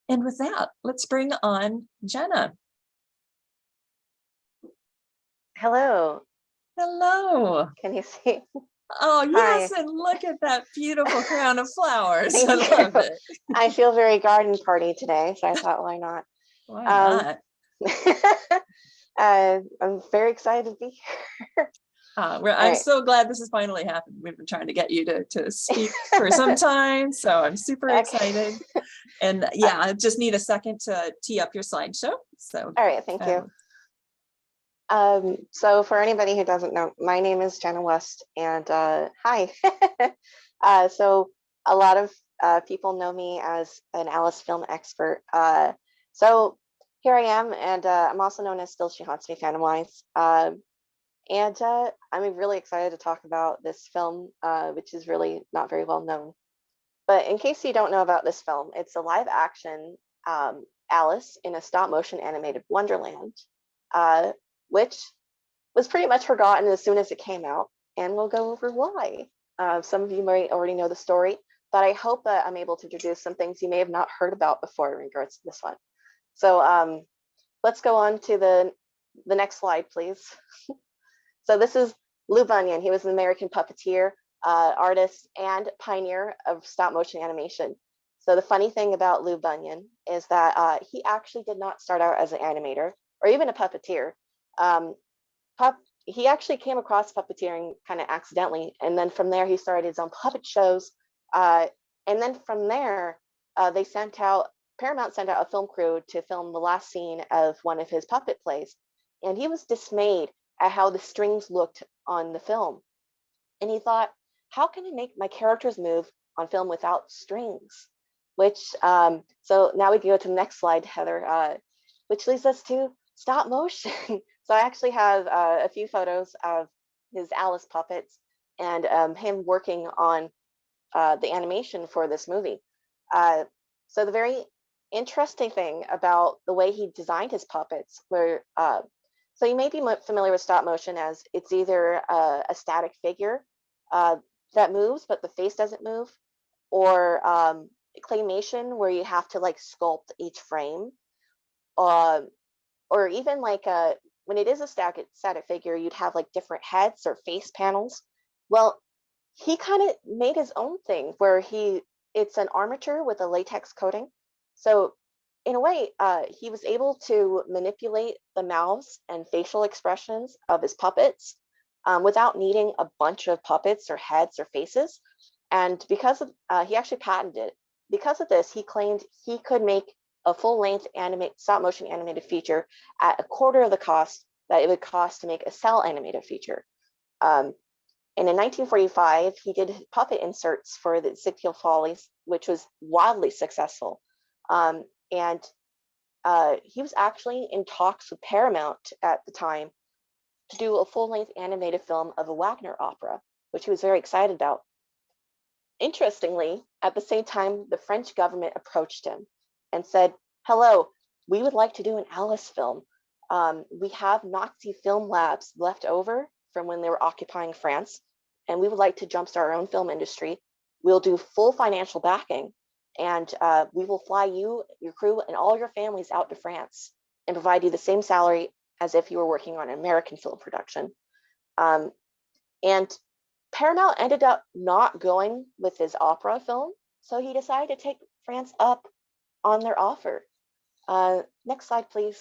And with that, let's bring on Jenna. Hello. Hello. Can you see? Oh, yes, Hi. and look at that beautiful crown of flowers. Thank I you. love it. I feel very garden party today, so I thought, why not? Why not? I'm very excited to be here. I'm right. so glad this has finally happened. We've been trying to get you to speak for some time, so I'm super excited. And yeah, I just need a second to tee up your slideshow. So all right, thank you. So for anybody who doesn't know, my name is Jenna West, and hi. So a lot of people know me as an Alice film expert. So here I am, and I'm also known as Still She Haunts Me Phantomwise. And I'm really excited to talk about this film, which is really not very well known. But in case you don't know about this film, it's a live action Alice in a stop motion animated Wonderland, which was pretty much forgotten as soon as it came out. And we'll go over why. Some of you might already know the story, but I hope that I'm able to introduce some things you may have not heard about before in regards to this one. So let's go on to the next slide, please. So this is Lou Bunin. He was an American puppeteer, artist, and pioneer of stop motion animation. So the funny thing about Lou Bunin is that he actually did not start out as an animator or even a puppeteer. He actually came across puppeteering kind of accidentally, and then from there he started his own puppet shows. And then from there, Paramount sent out a film crew to film the last scene of one of his puppet plays, and he was dismayed at how the strings looked on the film. And he thought, how can I make my characters move on film without strings? So now we can go to the next slide, Heather, which leads us to stop motion. So I actually have a few photos of his Alice puppets and him working on the animation for this movie. So the very interesting thing about the way he designed his puppets were, so you may be familiar with stop motion as it's either a static figure that moves, but the face doesn't move, or claymation where you have to like sculpt each frame, or even like when it is a static figure, you'd have like different heads or face panels. Well, he kind of made his own thing where it's an armature with a latex coating. So in a way, he was able to manipulate the mouths and facial expressions of his puppets without needing a bunch of puppets or heads or faces. And because of, he actually patented it. Because of this, he claimed he could make a full-length stop motion animated feature at a quarter of the cost that it would cost to make a cell animated feature. And in 1945, he did puppet inserts for the Ziegfeld Follies, which was wildly successful. And he was actually in talks with Paramount at the time to do a full-length animated film of a Wagner opera, which he was very excited about. Interestingly, at the same time, the French government approached him and said, hello, we would like to do an Alice film. We have Nazi film labs left over from when they were occupying France, and we would like to jumpstart our own film industry. We'll do full financial backing, and we will fly you, your crew, and all your families out to France and provide you the same salary as if you were working on an American film production. And Paramount ended up not going with his opera film, so he decided to take France up on their offer. Next slide, please.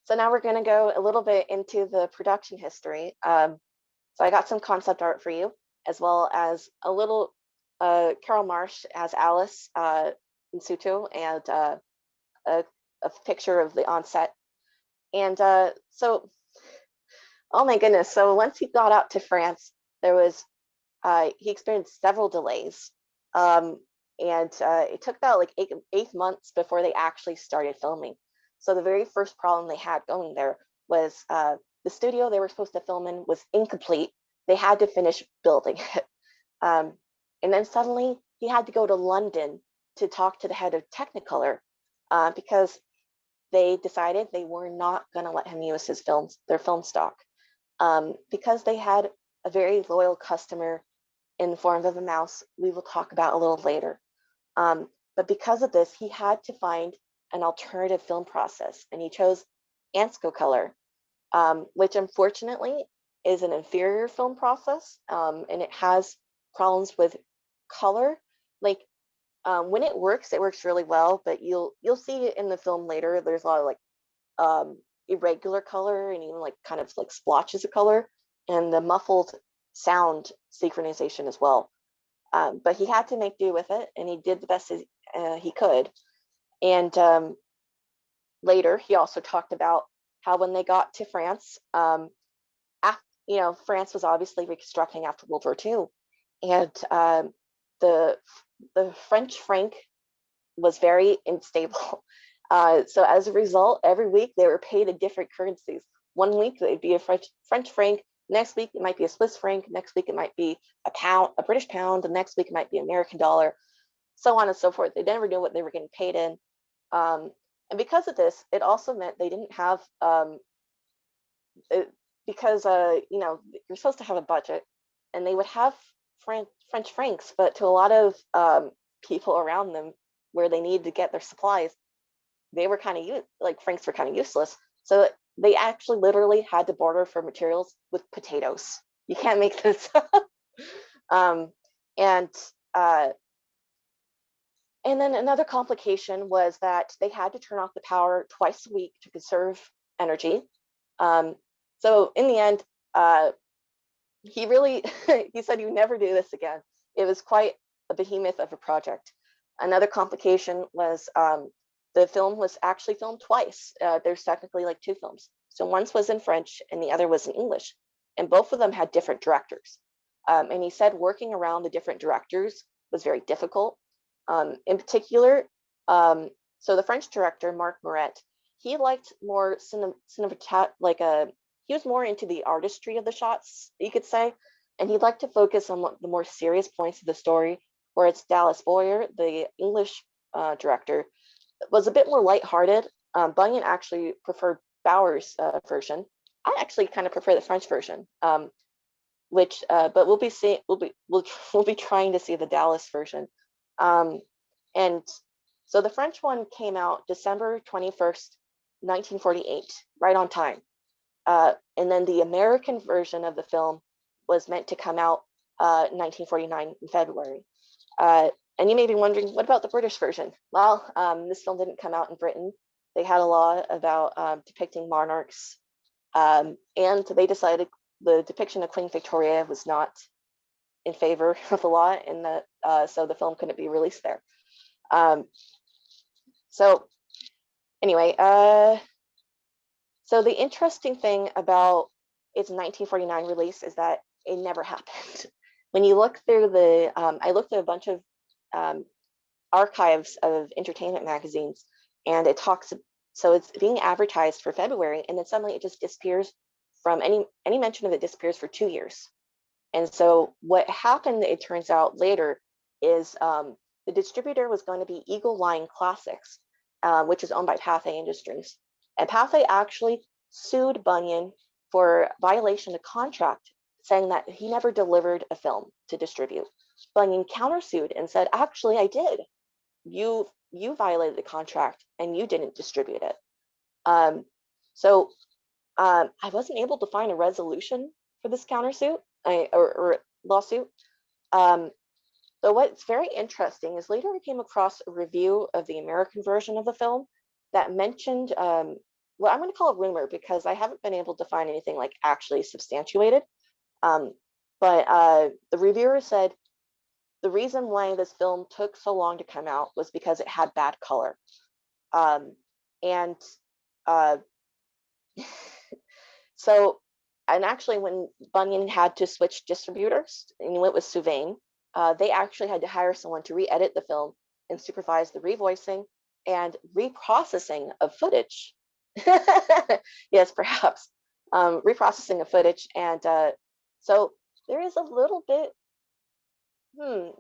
So now we're going to go a little bit into the production history. So I got some concept art for you, as well as a little Carol Marsh as Alice in Suto, and a picture of the onset. And so, oh my goodness. So once he got out to France, he experienced several delays. And it took about like eight months before they actually started filming. So the very first problem they had going there was the studio they were supposed to film in was incomplete. They had to finish building it. And then suddenly he had to go to London to talk to the head of Technicolor because they decided they were not going to let him use their film stock, because they had a very loyal customer in the form of a mouse we will talk about a little later. But because of this, he had to find an alternative film process, and he chose Ansco color, which unfortunately is an inferior film process, and it has problems with color. Like when it works really well, but you'll see it in the film later. There's a lot of like irregular color and even like kind of like splotches of color, and the muffled sound synchronization as well. But he had to make do with it, and he did the best he could. And later, he also talked about how when they got to France, France was obviously reconstructing after World War II, and the French franc was very unstable. So as a result, every week they were paid in different currencies. One week it'd be a French franc. Next week it might be a Swiss franc. Next week it might be a pound, a British pound. The next week it might be American dollar, so on and so forth. They never knew what they were getting paid in. And because of this, it also meant they didn't have because you're supposed to have a budget, and they would have French francs, but to a lot of people around them, where they needed to get their supplies, they were kind of like francs were kind of useless. So they actually literally had to barter for materials with potatoes. You can't make this up. And then another complication was that they had to turn off the power twice a week to conserve energy. So in the end, he really, he said, "You never do this again." It was quite a behemoth of a project. Another complication was the film was actually filmed twice. There's technically like two films. So once was in French and the other was in English. And both of them had different directors. And he said working around the different directors was very difficult. In particular, so the French director, Marc Moret, he liked more he was more into the artistry of the shots, you could say, and he'd like to focus on the more serious points of the story, whereas Dallas Boyer, the English director, was a bit more lighthearted. Bunyan actually preferred Bauer's version. I actually kind of prefer the French version, but we'll be trying to see the Dallas version. And so the French one came out December 21st, 1948, right on time. And then the American version of the film was meant to come out 1949 in February. And you may be wondering, what about the British version? Well, this film didn't come out in Britain. They had a law about depicting monarchs, and they decided the depiction of Queen Victoria was not in favor of the law, and so the film couldn't be released there. So anyway, so the interesting thing about its 1949 release is that it never happened. When you look through I looked at a bunch of archives of entertainment magazines, and it talks, so it's being advertised for February, and then suddenly it just disappears from any mention of it disappears for 2 years. And so what happened, it turns out later, is the distributor was going to be Eagle Line Classics, which is owned by Pathé Industries. And Pathé actually sued Bunyan for violation of contract, saying that he never delivered a film to distribute. Bunyan countersued and said, "Actually, I did. You violated the contract and you didn't distribute it." So I wasn't able to find a resolution for this countersuit or lawsuit. So what's very interesting is later I came across a review of the American version of the film that mentioned, well, I'm going to call it rumor because I haven't been able to find anything like actually substantiated. But the reviewer said the reason why this film took so long to come out was because it had bad color. So, and actually when Bunyan had to switch distributors and he went with Sylvain, they actually had to hire someone to re-edit the film and supervise the revoicing and reprocessing of footage. Yes, perhaps. Reprocessing of footage. And so there is a little bit,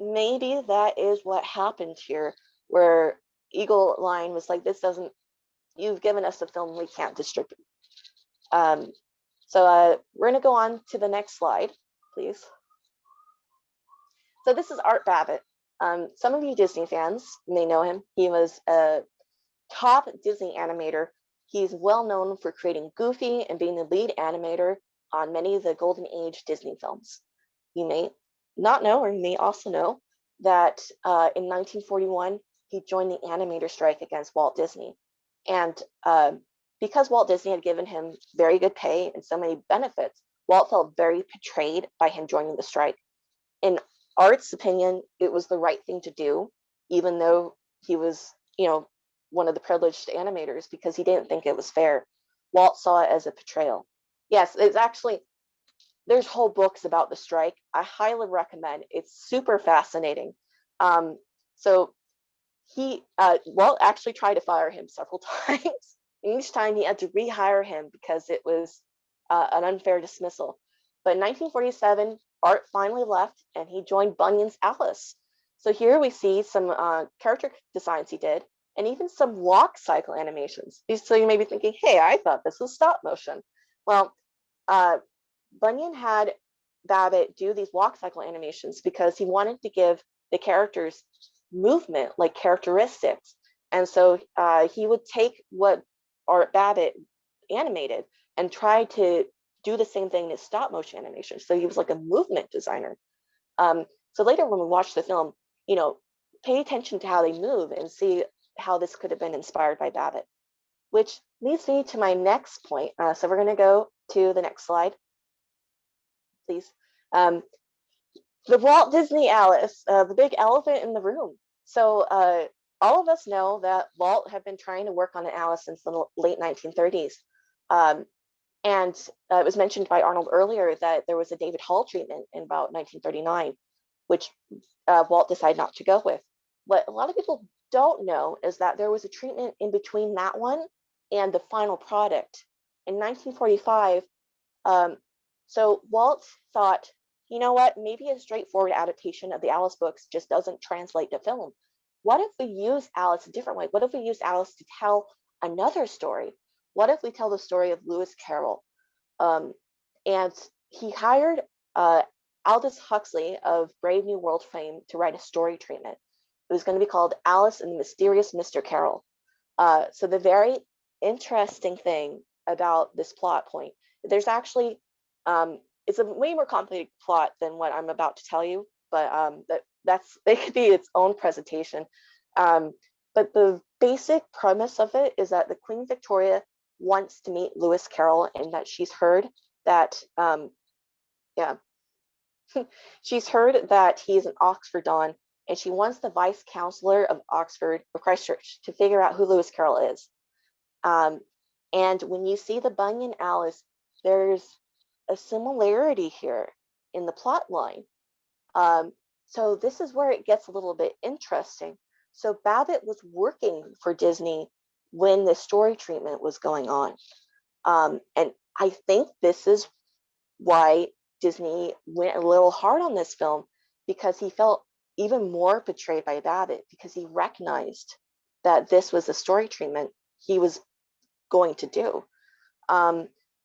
maybe that is what happened here, where Eagle Line was like, you've given us a film we can't distribute. So we're going to go on to the next slide, please. So this is Art Babbitt. Some of you Disney fans may know him. He was a top Disney animator. He's well known for creating Goofy and being the lead animator on many of the Golden Age Disney films. You may not know, or you may also know, that in 1941, he joined the animator strike against Walt Disney. And because Walt Disney had given him very good pay and so many benefits, Walt felt very betrayed by him joining the strike. In Art's opinion, it was the right thing to do, even though he was, one of the privileged animators, because he didn't think it was fair. Walt saw it as a betrayal. Yes, it's actually, there's whole books about the strike. I highly recommend. It's super fascinating. So Walt actually tried to fire him several times. Each time he had to rehire him because it was an unfair dismissal. But in 1947, Art finally left and he joined Bunyan's Alice. So here we see some character designs he did, and even some walk cycle animations. So you may be thinking, hey, I thought this was stop motion. Well, Bunyan had Babbitt do these walk cycle animations because he wanted to give the characters movement, like characteristics. And so he would take what Art Babbitt animated and try to do the same thing as stop motion animation. So he was like a movement designer. So later when we watch the film, pay attention to how they move and see how this could have been inspired by Babbitt, which leads me to my next point. So we're going to go to the next slide, please. The Walt Disney Alice, the big elephant in the room. So all of us know that Walt had been trying to work on an Alice since the late 1930s. And it was mentioned by Arnold earlier that there was a David Hall treatment in about 1939, which Walt decided not to go with. What a lot of people don't know is that there was a treatment in between that one and the final product. In 1945, so Walt thought, you know what, maybe a straightforward adaptation of the Alice books just doesn't translate to film. What if we use Alice a different way? What if we use Alice to tell another story? What if we tell the story of Lewis Carroll? And he hired Aldous Huxley of Brave New World fame to write a story treatment. It was going to be called Alice and the Mysterious Mr. Carroll. So the very interesting thing about this plot point, there's actually, it's a way more complicated plot than what I'm about to tell you, but it could be its own presentation. But the basic premise of it is that the Queen Victoria wants to meet Lewis Carroll, and that she's heard that, she's heard that he's an Oxford Don, and she wants the vice chancellor of Oxford or Christchurch to figure out who Lewis Carroll is. And when you see the Bunyan Alice, there's a similarity here in the plot line. So this is where it gets a little bit interesting. So Babbitt was working for Disney when the story treatment was going on. And I think this is why Disney went a little hard on this film, because he felt even more betrayed by Babbitt, because he recognized that this was a story treatment he was going to do.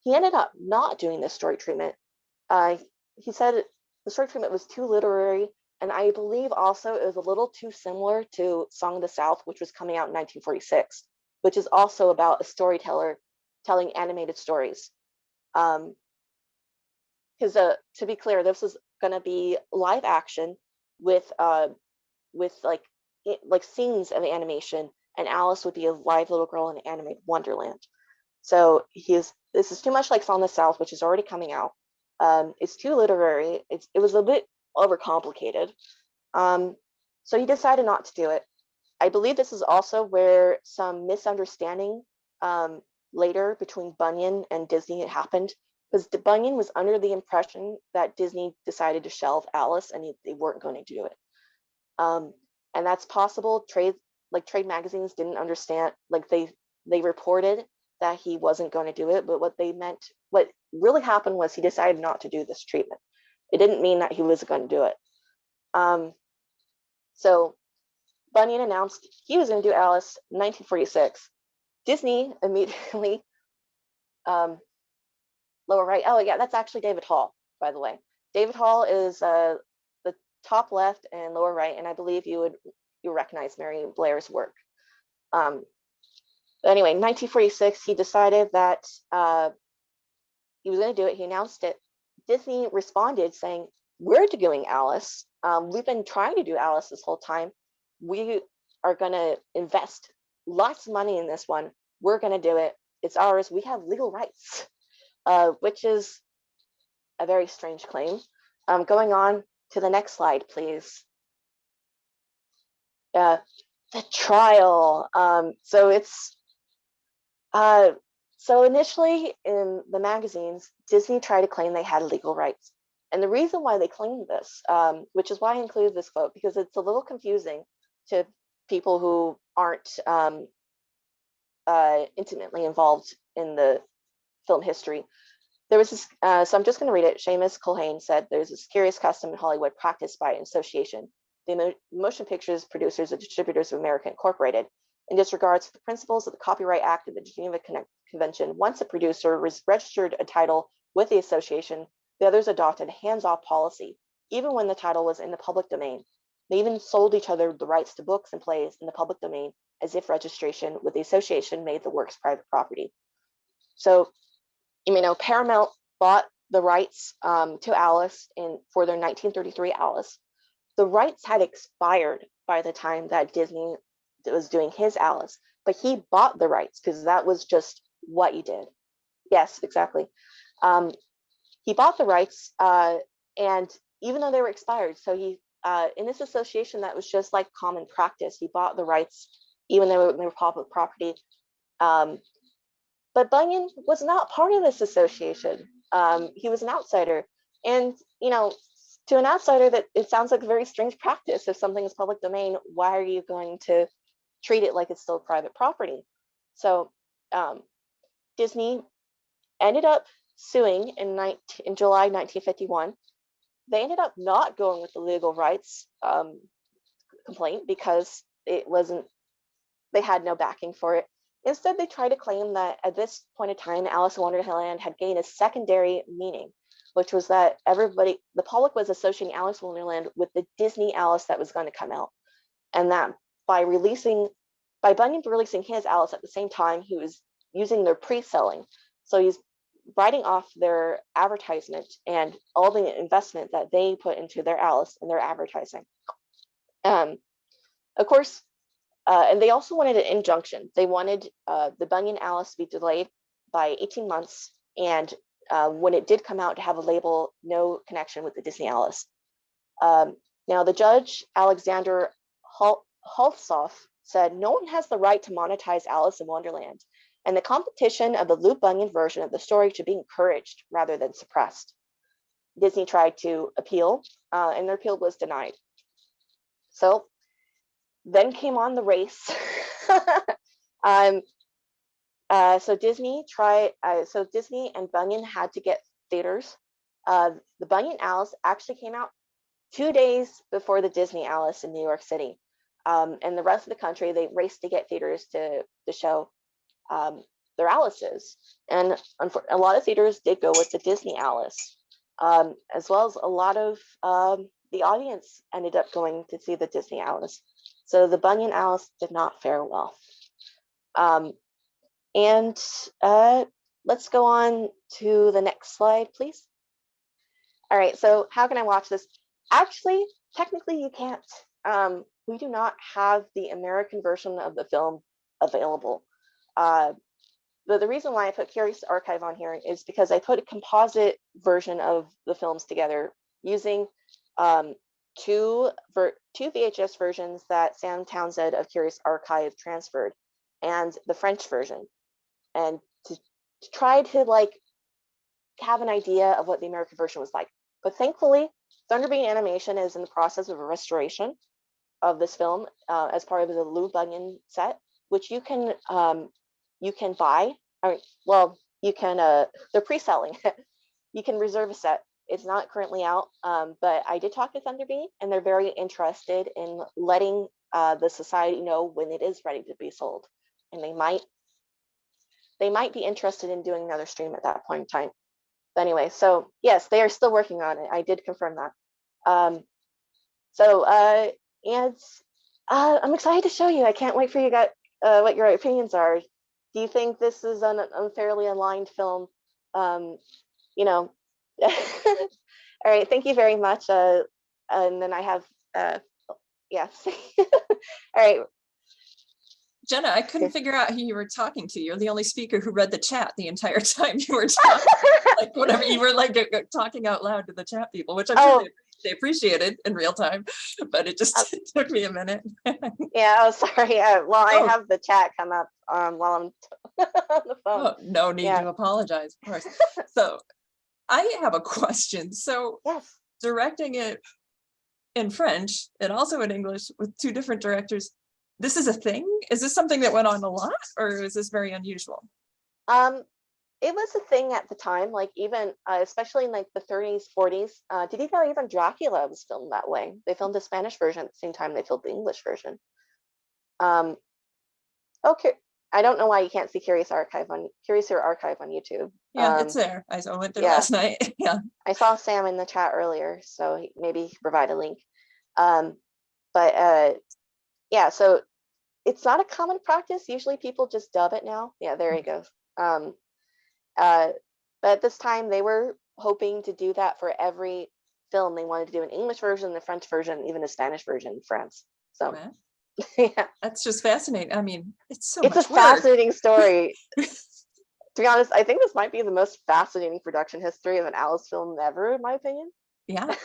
He ended up not doing this story treatment. He said the story treatment was too literary, and I believe also it was a little too similar to Song of the South, which was coming out in 1946, which is also about a storyteller telling animated stories. Because to be clear, this was going to be live action with like scenes of animation, and Alice would be a live little girl in animated Wonderland. So this is too much like Song of the South, which is already coming out. It's too literary. It was a bit overcomplicated. So he decided not to do it. I believe this is also where some misunderstanding later between Bunyan and Disney had happened, because Bunyan was under the impression that Disney decided to shelve Alice and they weren't going to do it. And that's possible. Trade magazines didn't understand, like they reported that he wasn't going to do it, but what really happened was he decided not to do this treatment. It didn't mean that he wasn't going to do it. So Bunyan announced he was going to do Alice in 1946. Disney immediately, lower right, oh yeah, that's actually David Hall, by the way. David Hall is the top left and lower right, and I believe you recognize Mary Blair's work. But anyway, 1946, he decided that he was going to do it. He announced it. Disney responded saying, "We're doing Alice. We've been trying to do Alice this whole time. We are going to invest lots of money in this one. We're going to do it. It's ours. We have legal rights," which is a very strange claim. Going on to the next slide, please. The trial. So initially in the magazines, Disney tried to claim they had legal rights. And the reason why they claimed this, which is why I included this quote, because it's a little confusing to people who aren't intimately involved in the film history. There was this, so I'm just going to read it. Seamus Culhane said, "There's this curious custom in Hollywood practiced by association. The Motion Pictures Producers and Distributors of America Incorporated, in disregards to the principles of the Copyright Act of the Geneva Convention, once a producer registered a title with the association, the others adopted a hands-off policy, even when the title was in the public domain. They even sold each other the rights to books and plays in the public domain, as if registration with the association made the works private property." So, you may know Paramount bought the rights to Alice for their 1933 Alice. The rights had expired by the time that Disney was doing his Alice, but he bought the rights because that was just what he did. Yes, exactly. He bought the rights, and even though they were expired, so he in this association, that was just like common practice. He bought the rights even though they were public property. But Bunyan was not part of this association. He was an outsider, and to an outsider, that it sounds like a very strange practice. If something is public domain, why are you going to treat it like it's still private property? So Disney ended up suing in July 1951. They ended up not going with the legal rights complaint because they had no backing for it. Instead, they tried to claim that at this point in time, Alice in Wonderland had gained a secondary meaning, which was that the public was associating Alice in Wonderland with the Disney Alice that was going to come out. And that by Bunyan releasing his Alice at the same time, he was using their pre-selling. So he's writing off their advertisement and all the investment that they put into their Alice and their advertising. Of course, and they also wanted an injunction. They wanted the Bunyan Alice to be delayed by 18 months, and when it did come out, to have a label, no connection with the Disney Alice. Now, the judge, Alexander Holtzoff, said, "No one has the right to monetize Alice in Wonderland, and the competition of the Lou Bunyan version of the story should be encouraged rather than suppressed." Disney tried to appeal, and their appeal was denied. So then came on the race. So Disney and Bunyan had to get theaters. The Bunyan Alice actually came out 2 days before the Disney Alice in New York City. And the rest of the country, they raced to get theaters to show their Alices. And a lot of theaters did go with the Disney Alice, as well as a lot of the audience ended up going to see the Disney Alice. So the Bunyan Alice did not fare well. Let's go on to the next slide, please. All right, so how can I watch this? Actually, technically you can't. We do not have the American version of the film available. But the reason why I put Curious Archive on here is because I put a composite version of the films together using two VHS versions that Sam Townsend of Curious Archive transferred, and the French version, and to try to have an idea of what the American version was like. But thankfully, Thunderbeat Animation is in the process of a restoration of this film as part of the Lou Bunyan set, which you can buy. They're pre-selling. You can reserve a set. It's not currently out, but I did talk to Thunderbeat, and they're very interested in letting the society know when it is ready to be sold, and they might be interested in doing another stream at that point in time. But anyway, so yes, they are still working on it. I did confirm that. So and I'm excited to show you. I can't wait for you guys what your opinions are. Do you think this is an unfairly aligned film? You know, all right. Thank you very much. And then I have yes. All right. Jenna, I couldn't figure out who you were talking to. You're the only speaker who read the chat the entire time you were talking. Like whatever you were like talking out loud to the chat people, which I'm sure they appreciated in real time, but it just took me a minute. Yeah, oh sorry. I have the chat come up while I'm on the phone. Oh, no need to apologize, of course. So I have a question. So yes, directing it in French and also in English with two different directors, this is a thing? Is this something that went on a lot, or is this very unusual? It was a thing at the time, like even especially in like the 30s, 40s. Did you know even Dracula was filmed that way? They filmed the Spanish version at the same time they filmed the English version. Okay, I don't know why you can't see Curious Archive on YouTube. Yeah, it's there. I went there last night. Yeah, I saw Sam in the chat earlier, so maybe he can provide a link. Yeah, so it's not a common practice. Usually people just dub it now. Yeah, there he goes. But at this time they were hoping to do that for every film. They wanted to do an English version, the French version, even a Spanish version in France. So wow. Yeah, that's just fascinating. I mean, it's a fascinating story. To be honest, I think this might be the most fascinating production history of an Alice film ever, in my opinion. Yeah,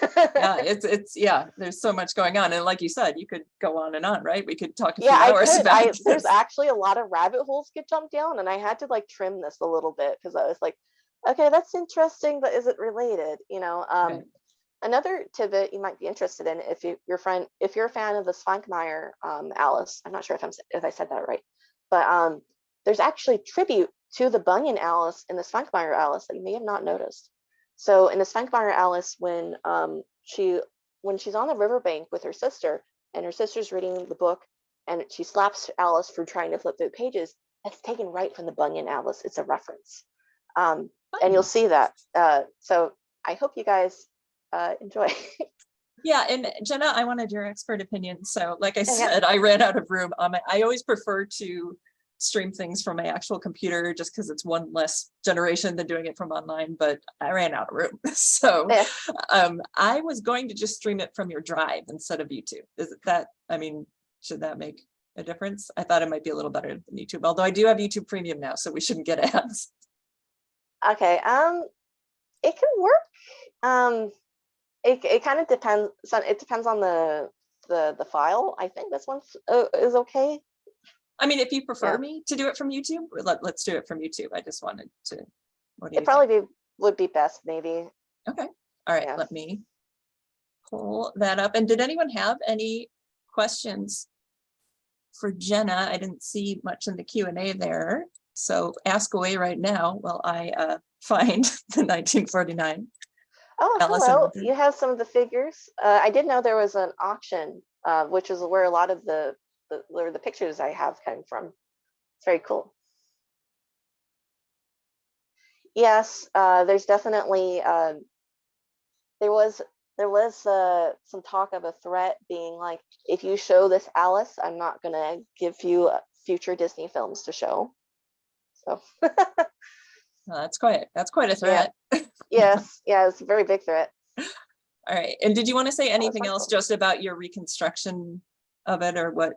it's there's so much going on, and like you said, you could go on and on, right? We could talk a few hours about this. There's actually a lot of rabbit holes get jumped down, and I had to like trim this a little bit because I was like, okay, that's interesting, but is it related? Right. Another tidbit you might be interested in if you're a fan of the Svankmajer Alice. I'm not sure if I said that right, but there's actually tribute to the Bunyan Alice in the Svankmajer Alice that you may have not noticed. So in the Svankmajer Alice, when she's on the riverbank with her sister, and her sister's reading the book, and she slaps Alice for trying to flip through pages, that's taken right from the Bunyan Alice. It's a reference, and you'll see that. So I hope you guys enjoy. Yeah, and Jenna, I wanted your expert opinion. So like I said, I ran out of room. I always prefer to stream things from my actual computer just because it's one less generation than doing it from online, but I ran out of room. So I was going to just stream it from your drive instead of YouTube. Is that, I mean, should that make a difference? I thought it might be a little better than YouTube, although I do have YouTube Premium now, so we shouldn't get ads. Okay, it can work. It kind of depends. So it depends on the file. I think this one is okay. I mean, if you prefer me to do it from YouTube, let's do it from YouTube. I just wanted to. It probably would be best, maybe. Okay. All right. Let me pull that up. And did anyone have any questions for Jenna? I didn't see much in the Q&A there, so ask away right now while I find the 1949. Oh, hello. You have some of the figures. I did know there was an auction, which is where a lot of the pictures I have came from. It's very cool. Yes, there's definitely there was some talk of a threat being like, if you show this Alice, I'm not gonna give you future Disney films to show. So that's quite a threat. Yeah. Yes, it's a very big threat. All right, and did you want to say anything else just about your reconstruction of it, or what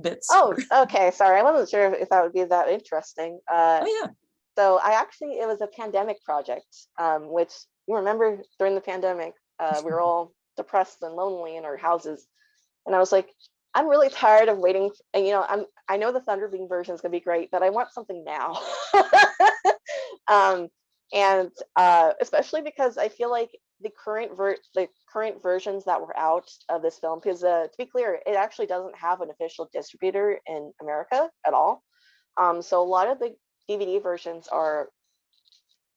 bits? Oh, okay, sorry, I wasn't sure if that would be that interesting. Oh yeah. So it was a pandemic project, which you remember during the pandemic, we were all depressed and lonely in our houses, and I was like, I'm really tired of waiting. And I know the Thunderbeam version is gonna be great, but I want something now. And especially because I feel like the current versions that were out of this film, because to be clear, it actually doesn't have an official distributor in America at all. So a lot of the DVD versions are,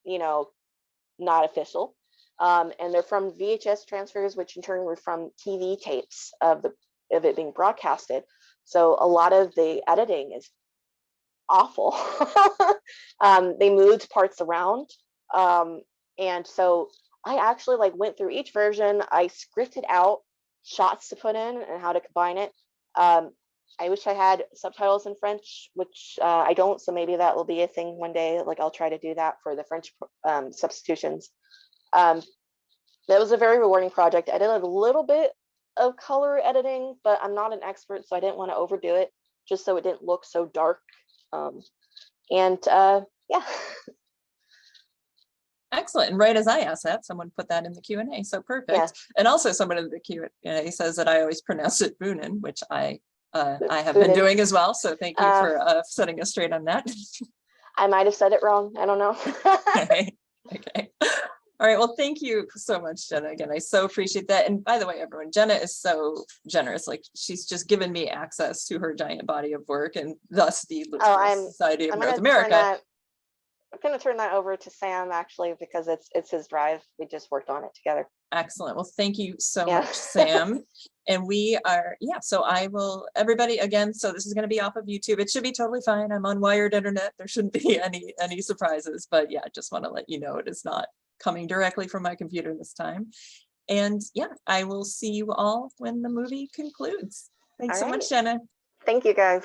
not official, and they're from VHS transfers, which in turn were from TV tapes of it being broadcasted. So a lot of the editing is awful. They moved parts around, and so I actually went through each version. I scripted out shots to put in and how to combine it. I wish I had subtitles in French, which I don't, so maybe that will be a thing one day. Like I'll try to do that for the French substitutions. That was a very rewarding project. I did a little bit of color editing, but I'm not an expert, so I didn't want to overdo it, just so it didn't look so dark. Yeah. Excellent. And right as I asked that, someone put that in the Q&A. So perfect. Yeah. And also someone in the Q&A says that I always pronounce it Bunin, which I have Bunin. been doing as well. So thank you for setting us straight on that. I might have said it wrong. I don't know. Okay. Okay. All right. Well, thank you so much, Jenna. Again, I so appreciate that. And by the way, everyone, Jenna is so generous. Like she's just given me access to her giant body of work and thus the Society of North America. I'm going to turn that over to Sam actually, because it's his drive. We just worked on it together. Excellent. Well, thank you so much, Sam. And we are, so I will, everybody again, so this is going to be off of YouTube. It should be totally fine. I'm on wired internet. There shouldn't be any surprises, but yeah, I just want to let you know it is not coming directly from my computer this time. And yeah, I will see you all when the movie concludes. Thanks so much, Jenna. Thank you guys.